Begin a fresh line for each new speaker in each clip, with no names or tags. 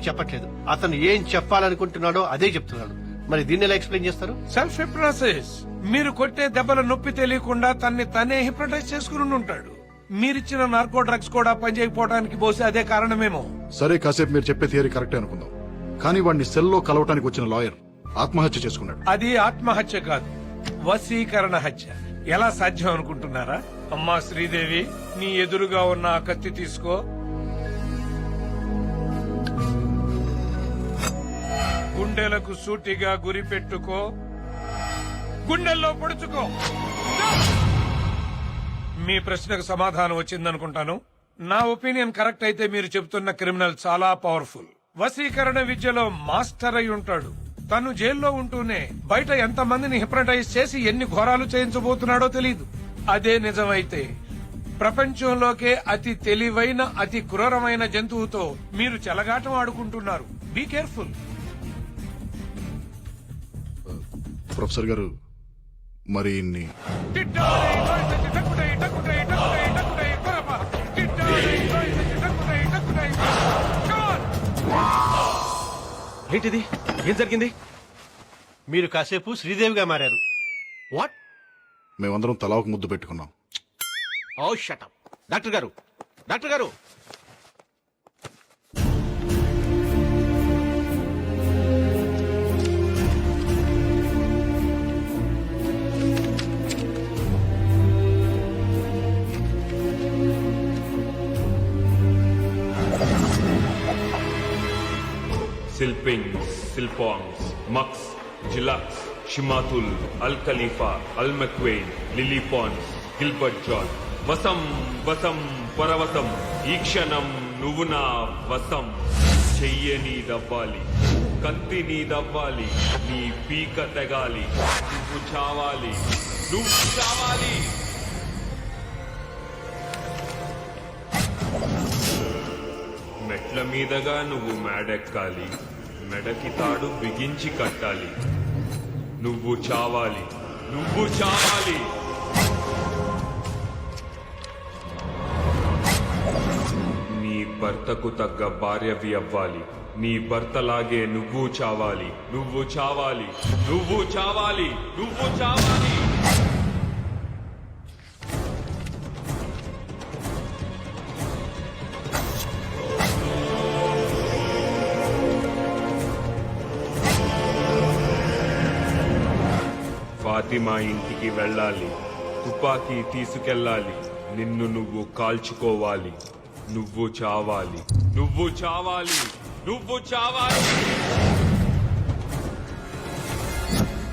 చెప్పట్లేదు. అతను ఏం చెప్పాలనుకుంటున్నాడో అదే చెప్తున్నాడు. మరి దీన్ని ఎలా ఎక్స్ప్లెయిన్ చేస్తారు?
Self hypnosis. మీరు కొట్టే దెబ్బల నొప్పి తెలియకుండా తనే హిప్నటైజ్ చేసుకుని ఉంటాడు. మీరిచ్చిన నార్కో డ్రగ్స్ కూడా పనిచేయకపోవడానికి బహుశా అదే కారణమేమో.
సరే, కాసేపు మీరు చెప్పే థియరీ కరెక్టే అనుకుందాం. కానీ వాడిని సెల్లో కలవటానికి వచ్చిన లాయర్ ఆత్మహత్య చేసుకున్నాడు.
అది ఆత్మహత్య కాదు, వశీకరణ హత్య. ఎలా సాధ్యం అనుకుంటున్నారా? అమ్మా శ్రీదేవి, నీ ఎదురుగా ఉన్న ఆ కత్తి తీసుకో. గుండెలకు సూటిగా గురి పెట్టుకో, గుండెల్లో పొడుచుకో. మీ ప్రశ్నకు సమాధానం వచ్చిందనుకుంటాను. నా ఒపీనియన్ కరెక్ట్ అయితే మీరు చెబుతున్న క్రిమినల్ చాలా పవర్ఫుల్. వశీకరణ విద్యలో మాస్టర్ అయి ఉంటాడు. తను జైల్లో ఉంటూనే బయట ఎంతమందిని హిప్నటైజ్ చేసి ఎన్ని ఘోరాలు చేయించబోతున్నాడో తెలీదు. అదే నిజమైతే ప్రపంచంలోకే అతి తెలివైన, అతి క్రూరమైన జంతువుతో మీరు చెలగాటం ఆడుకుంటున్నారు. Be careful.
ప్రొఫెసర్ గారు, మరి ఇన్ని
ఏంటిది? ఏం జరిగింది?
మీరు కాసేపు శ్రీదేవిగా మారారు.
వాట్?
మేమందరం తలా ఒక ముద్దు పెట్టుకున్నాం.
ఓ షట్ అప్. డాక్టర్ గారు, డాక్టర్ గారు,
Silpings, Silpongs, Mux, Jilux, Shimatul, Al Khalifa, Al McQuain, Lily Pons, Gilbert John. Vasam, Vasam, Paravasam, Ikshanam, Nuvuna, Vasam. చెయ్యని దవ్వాలి, కత్తిని దవ్వాలి, నీ పీక తెగాలి, నువ్వు చావాలి, నువ్వు చావాలి. మెట్ల మీదగా నువ్వు మేడెక్కాలి, మెడకి తాడు బిగించి కట్టాలి. నువ్వు చావాలి, నువ్వు చావాలి. నీ భర్తకు తగ్గ భార్యవి అవ్వాలి. నీ భర్తలాగే నువ్వు చావాలి, నువ్వు చావాలి, నువ్వు చావాలి, నువ్వు చావాలి. ఫాతిమా ఇంటికి వెళ్ళాలి, తుపాకీ తీసుకెళ్ళాలి, నిన్ను నువ్వు కాల్చుకోవాలి. నువ్వు చావాలి, నువ్వు చావాలి, నువ్వు చావాలి.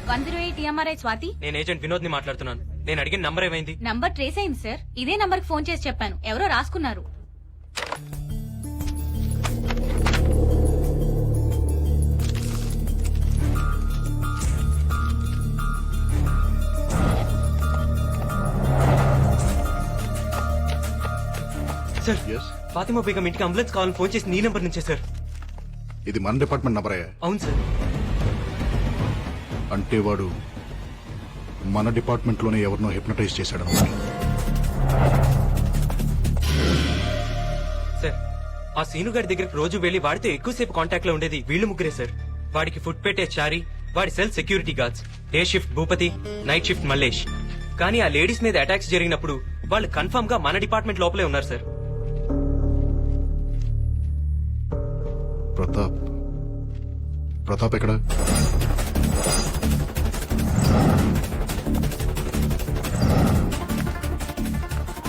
108 EMRI స్వాతి.
నేను ఏజెంట్ వినోద్ ని మాట్లాడుతున్నాను. నేను అడిగిన నంబర్ ఏమైంది?
నంబర్ ట్రేస్ అయింది సార్. ఇదే నంబర్ కి ఫోన్ చేసి చెప్పాను, ఎవరో రాసుకున్నారు.
Sir,
Yes?
ఫాతిమా బేగం ఇంటికి అంబులెన్స్ కావాలని ఫోన్ చేసి నీ నెంబర్ నుంచే సార్.
ఇది మన డిపార్ట్మెంట్ నంబరే.
అవును సార్.
అంటే వాడు మన డిపార్ట్మెంట్ లోనే ఎవరినో హిప్నటైజ్ చేశాడు.
సార్, ఆ సీను గారి దగ్గరికి రోజు వెళ్లి వాడితో ఎక్కువసేపు కాంటాక్ట్ లో ఉండేది వీళ్ళు ముగ్గురే సార్. వాడికి ఫుడ్ పెట్టే చారి, వాడి cell security guards, day shift Bhupathi, night shift Mallesh. కానీ ఆ లేడీస్ మీద అటాక్స్ జరిగినప్పుడు వాళ్ళు కన్ఫర్మ్ గా మన డిపార్ట్మెంట్ లోపలే ఉన్నారు సార్.
ప్రతాప్ ఎక్కడ?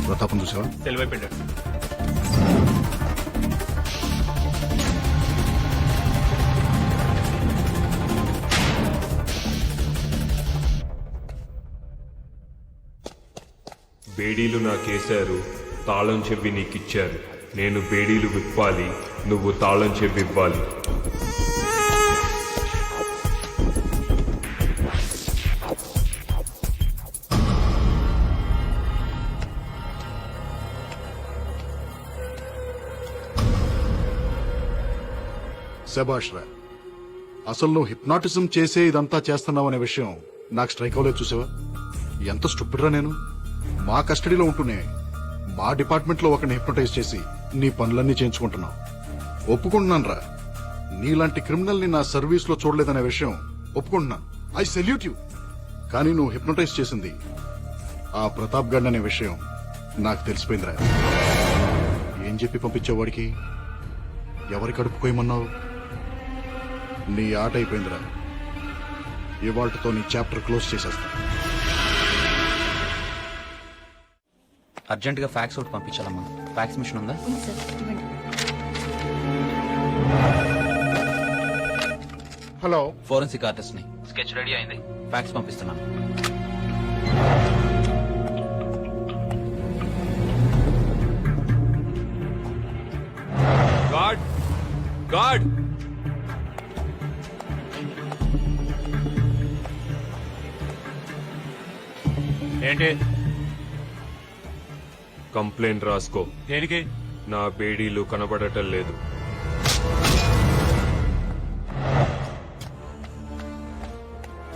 ప్రతాపం చూసావా?
తెలివైపోయాడు.
బేడీలు నాకేశారు, తాళం చెవి నీకిచ్చారు. నేను బేడీలు విప్పాలి, నువ్వు తాళం చెవి ఇవ్వాలి.
శభాష్ రా. అసలు నువ్వు హిప్నాటిజం చేసే ఇదంతా చేస్తున్నావు అనే విషయం నాకు స్ట్రైక్ అవ్వలేదు. చూసావా ఎంత స్టూపిడ్ రా నేను. మా కస్టడీలో ఉంటూనే మా డిపార్ట్మెంట్ లో ఒకరిని హిప్నటైజ్ చేసి నీ పనులన్నీ చేయించుకుంటున్నావు. ఒప్పుకుంటున్నాను రా, నీలాంటి క్రిమినల్ ని నా సర్వీస్ లో చూడలేదనే విషయం ఒప్పుకుంటున్నాను. I salute you. కానీ నువ్వు హిప్నోటైజ్ చేసింది ఆ ప్రతాప్ గడ్ అనే విషయం నాకు తెలిసిపోయిందిరా. ఏం చెప్పి పంపించావు వాడికి? ఎవరి కడుపుకోయమన్నావు? నీ ఆట అయిపోయిందిరా. ఇవాళ్టితో నీ చాప్టర్ క్లోజ్ చేసేస్తా.
అర్జెంట్ గా ఫ్యాక్స్ ఒకటి పంపించాలమ్మా. ఫ్యాక్స్ మిషన్ ఉందా?
ఉంది సార్, ఇవ్వండి.
హలో,
ఫోరెన్సిక్ ఆర్టిస్ట్ ని. స్కెచ్ రెడీ అయింది, ఫ్యాక్స్ పంపిస్తున్నాను.
గాడ్ గాడ్
ఏంటి?
కంప్లైంట్ రాసుకో.
దేనికి?
నా బేడీలు కనబడటం లేదు.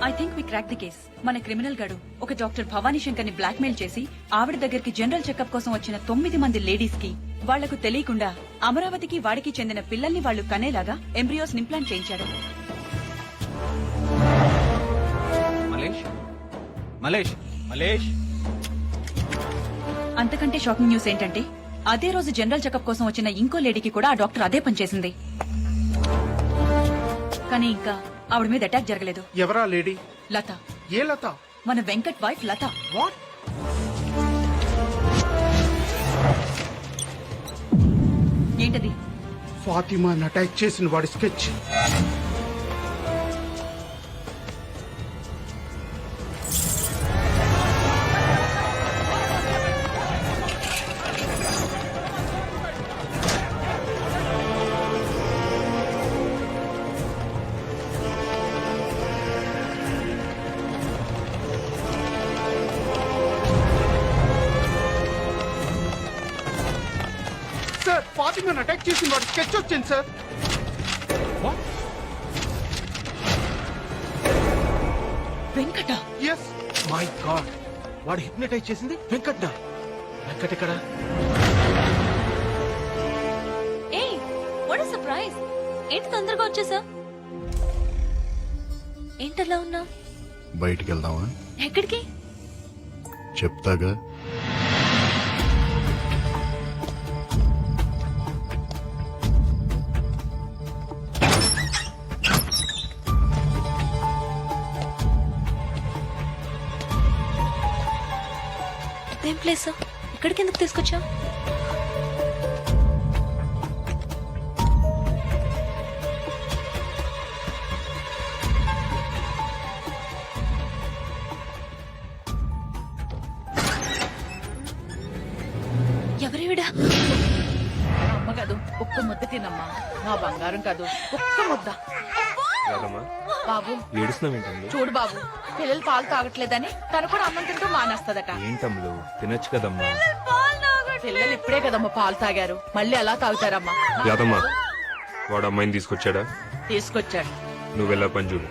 I think we crack the case. మన క్రిమినల్ గడు ఒక డాక్టర్ భవానీ శంకర్ ని బ్లాక్ మెయిల్ చేసి ఆవిడ దగ్గరికి జనరల్ చెకప్ కోసం వచ్చిన 9 మంది లేడీస్ కి వాళ్లకు తెలియకుండా అమరావతికి వాడికి చెందిన పిల్లల్ని వాళ్లు కనేలాగా ఎంబ్రియోస్ ఇంప్లాంట్ చేయించాడు.
మలేష్ మలేష్ మలేష్
అంతకంటే షాకింగ్ న్యూస్ ఏంటంటే అదే రోజు జనరల్ చెకప్ కోసం వచ్చిన ఇంకో లేడీకి కూడా ఆ డాక్టర్ అదే పని చేసింది. కానీ ఇంకా ఆవిడ మీద అటాక్ జరగలేదు.
ఎవరా లేడీ?
లత.
ఏ లత?
మన వెంకట్ వైఫ్ లత.
వాట్?
ఏంటది?
ఫాతిమాని అటాక్ చేసిన వాడి స్కెచ్. సార్, ఫాతిమాని అటాక్ చేసిన వాడి స్కెచ్ వచ్చింది sir.
Venkata.
S. My god, వాడు హిప్నటైజ్ చేసింది వెంకట్. వెంకట్ ఎక్కడ?
ఏయ్, వాట్ సర్ప్రైజ్! ఏంటి తొందరగా వచ్చేసా? ఏంటలా ఉన్నా?
బయటికి వెళ్దామా?
ఎక్కడికి?
చెప్తాగా.
ఇదేం ప్లేస్? ఇక్కడికి ఎందుకు తీసుకొచ్చా? ఎవరివిడా?
అమ్మ కాదు, ఒక్క ముద్ద తినమ్మా. నా బంగారం కాదు, ఒక్క ముద్ద.
రాదమ్మా,
బాబు
ఏడుస్తున్నావేంటండి?
చూడు బాబు, పిల్లలు పాలు తాగట్లేదని తను కూడా అన్నం తింటూ మానేస్తదట.
ఏంటమ్ములు, తినొచ్చు కదమ్మా.
పిల్లలు ఇప్పుడే కదమ్మా పాలు తాగారు, మళ్ళీ ఎలా తాగుతారమ్మా?
యాదమ్మా, వాడు అమ్మాయిని తీసుకొచ్చాడా?
తీసుకొచ్చాడు.
నువ్వెలా పని చూడు.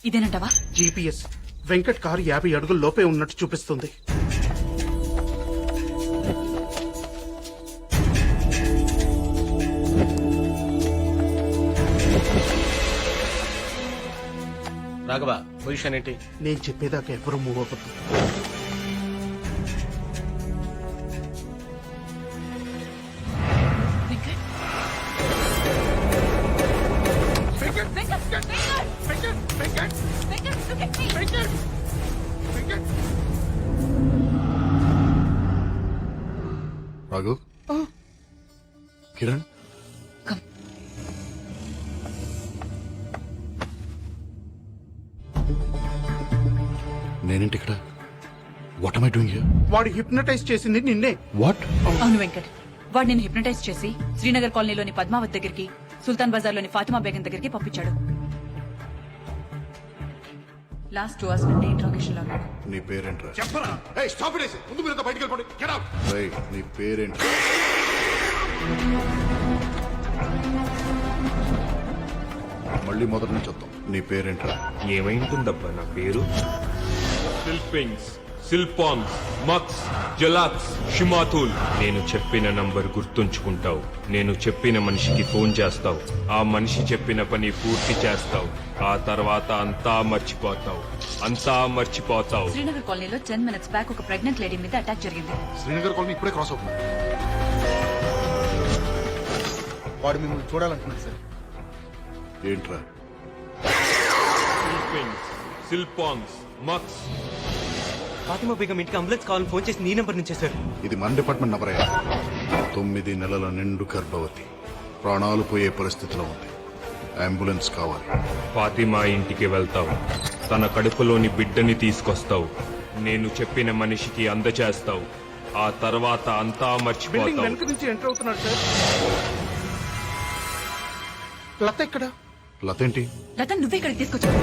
ఇదేనంటవా?
జీపీఎస్ వెంకట్ కారు 50 అడుగుల లోపే ఉన్నట్టు చూపిస్తుంది.
రాఘవ, పొజిషన్ ఏంటి?
నేను చెప్పేదాకా ఎవరు మూవ్ అవ్వద్దు.
వెంకట్.
రాఘు, కిరణ్,
Come.
నేనేంటి ఇక్కడ? What am I doing here?
వాడు హిప్నటైజ్ చేసింది నిన్నే.
వాట్?
అవును వెంకట్, వాడు నేను హిప్నటైజ్ చేసి శ్రీనగర్ కాలనీలోని పద్మావత్ దగ్గరికి, సుల్తాన్ బజార్ లోని ఫాతిమా బేగం దగ్గరికి పంపించాడు. లాస్ట్ 2 hours నుండి ఇంట్రాగేషన్ లో ఉన్నాడు.
నీ పేరేంట్రా?
చెప్పరా?
ఏయ్, stop it, ఏయ్. ముందు మీరంతా బయటికి వెళ్ళిపోండి. Get out. రేయ్, నీ పేరేంట్రా? మళ్ళీ మొదటి నుంచి వద్దాం. నీ పేరేంట్రా?
ఏమైంటుందబ్బా నా పేరు? సిల్పింగ్స్ సిల్పాన్స్ మక్స్ జలాక్స్ షిమాతుల్. నేను చెప్పిన నంబర్ గుర్తుంచుకుంటావు. నేను చెప్పిన మనిషికి ఫోన్ చేస్తావు. ఆ మనిషి చెప్పిన పని పూర్తి చేస్తావు. ఆ తర్వాత అంతా మర్చిపోతావు.
శ్రీనగర్ కాలనీలో 10 minutes బ్యాక్ ఒక ప్రెగ్నెంట్ లేడీ మీద అటాక్ జరిగింది.
శ్రీనగర్ కాలనీ ఇప్పుడే క్రాస్ అవుతుంది.
వాడు మిమ్మల్ని చూడాలంటున్నాడు సార్.
ఏంట్రా?
సిల్పింగ్స్ సిల్పాన్స్ మక్స్.
ఫాతిమా బేగం ఇంటికి అంబులెన్స్ కావాలని ఫోన్ చేసి నీ నెంబర్ నుంచే సార్.
ఇది మన డిపార్ట్మెంట్ నంబర్ అయ్యా. 9 నెలల నిండు గర్భవతి, ప్రాణాలు పోయే పరిస్థితిలో ఉంది. అంబులెన్స్ కావాలి.
ఫాతిమా ఇంటికి వెళ్తావు. తన కడుపులోని బిడ్డని తీసుకొస్తావు. నేను చెప్పిన మనిషికి అందచేస్తావు. ఆ తర్వాత అంతా మర్చిపోతావు.
వెనక నుంచి ఎంటర్ అవుతున్నాడు సార్. లత ఎక్కడ?
లతేంటి?
లత నువ్వే ఇక్కడికి తీసుకొచ్చావు.